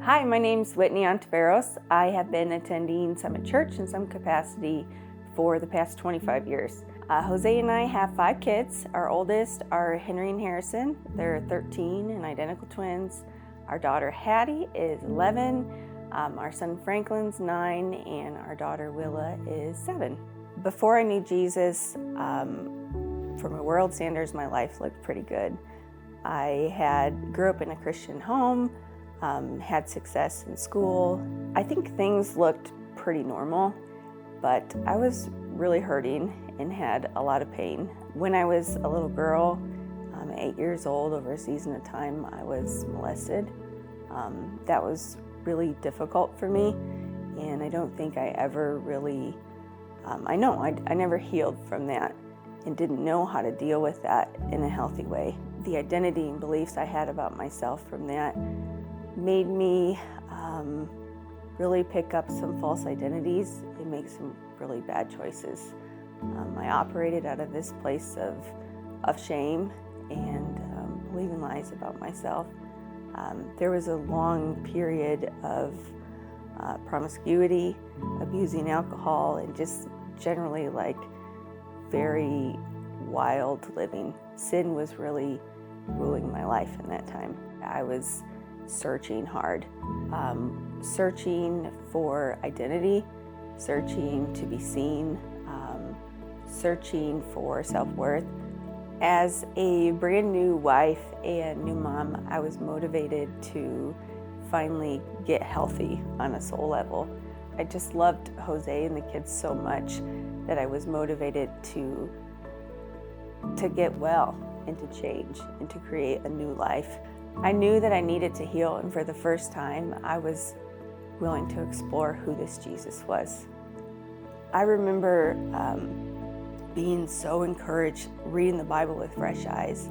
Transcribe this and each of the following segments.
Hi, my name's Whitney Ontiveros. I have been attending Summit Church in some capacity for the past 25 years. Jose and I have 5 kids. Our oldest are Henry and Harrison. They're 13 and identical twins. Our daughter Hattie is 11. Our son Franklin's 9, and our daughter Willa is 7. Before I knew Jesus, from a world standards, my life looked pretty good. I grew up in a Christian home, had success in school. I think things looked pretty normal, but I was really hurting and had a lot of pain. When I was a little girl, 8 years old, over a season of time, I was molested. That was really difficult for me, and I don't think I ever really, I never healed from that and didn't know how to deal with that in a healthy way. The identity and beliefs I had about myself from that made me really pick up some false identities and make some really bad choices. I operated out of this place of shame and believing lies about myself. There was a long period of promiscuity, abusing alcohol, and just generally very wild living. Sin was really ruling my life in that time. I was searching hard, searching for identity, searching to be seen, searching for self-worth. As a brand new wife and new mom, I was motivated to finally get healthy on a soul level. I just loved Jose and the kids so much that I was motivated to get well and to change and to create a new life. I knew that I needed to heal, and for the first time, I was willing to explore who this Jesus was. I remember being so encouraged reading the Bible with fresh eyes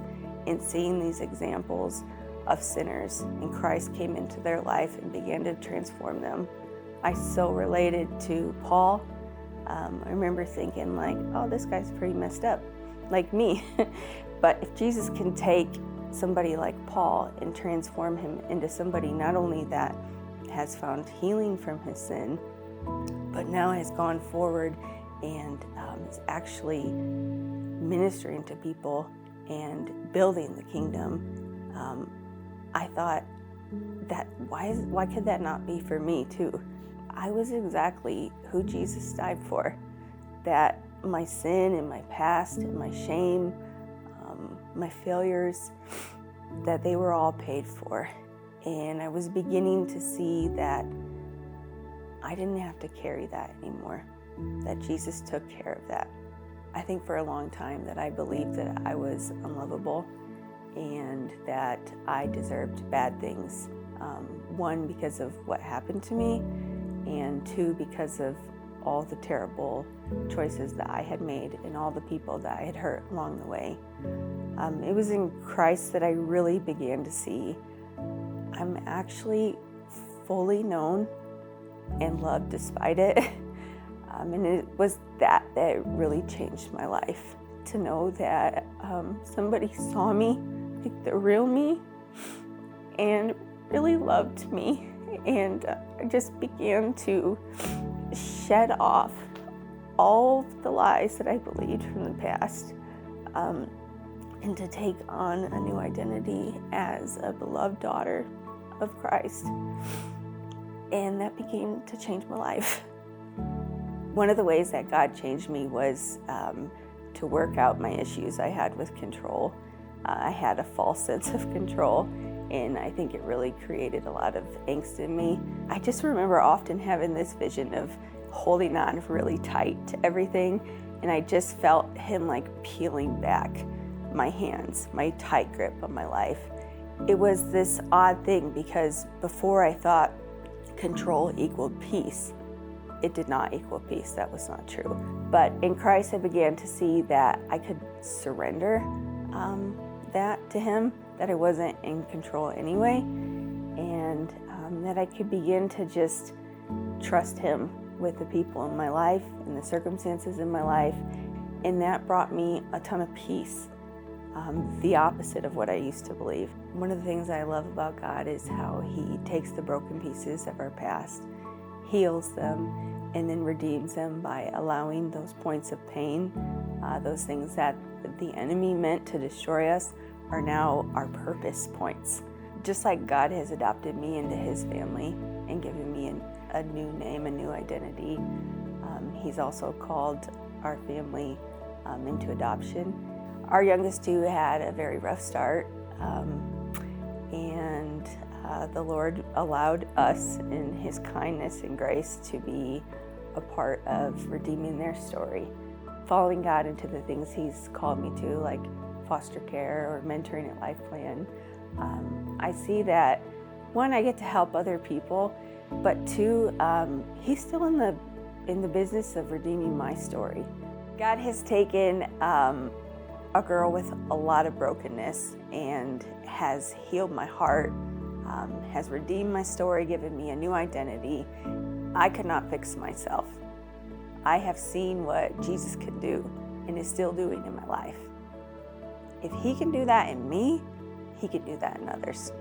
and seeing these examples of sinners, and Christ came into their life and began to transform them. I so related to Paul. I remember thinking oh, this guy's pretty messed up, like me. But if Jesus can take somebody like Paul and transform him into somebody not only that has found healing from his sin, but now has gone forward and is actually ministering to people and building the kingdom, I thought that why could that not be for me too? I was exactly who Jesus died for. That my sin and my past and my shame, my failures, that they were all paid for. And I was beginning to see that I didn't have to carry that anymore, that Jesus took care of that. I think for a long time that I believed that I was unlovable and that I deserved bad things. 1, because of what happened to me, and 2, because of all the terrible choices that I had made and all the people that I had hurt along the way. It was in Christ that I really began to see I'm actually fully known and loved despite it. And it was that really changed my life. To know that somebody saw me, like the real me, and really loved me. And I just began to shed off all the lies that I believed from the past, and to take on a new identity as a beloved daughter of Christ. And that began to change my life. One of the ways that God changed me was to work out my issues I had with control. I had a false sense of control, and I think it really created a lot of angst in me. I just remember often having this vision of holding on really tight to everything, and I just felt him peeling back my hands, my tight grip on my life. It was this odd thing because before I thought control equaled peace. It did not equal peace. That was not true. But in Christ, I began to see that I could surrender that to him, that I wasn't in control anyway, and that I could begin to just trust him with the people in my life and the circumstances in my life. And that brought me a ton of peace. the opposite of what I used to believe. One of the things I love about God is how He takes the broken pieces of our past, heals them, and then redeems them by allowing those points of pain, those things that the enemy meant to destroy us, are now our purpose points. Just like God has adopted me into His family and given me a new name, a new identity, He's also called our family into adoption. Our youngest two had a very rough start, and the Lord allowed us in His kindness and grace to be a part of redeeming their story. Following God into the things He's called me to, like foster care or mentoring at Life Plan, I see that, one, I get to help other people, but two, He's still in the business of redeeming my story. God has taken a girl with a lot of brokenness and has healed my heart, has redeemed my story, given me a new identity. I could not fix myself. I have seen what Jesus can do and is still doing in my life. If He can do that in me, He can do that in others.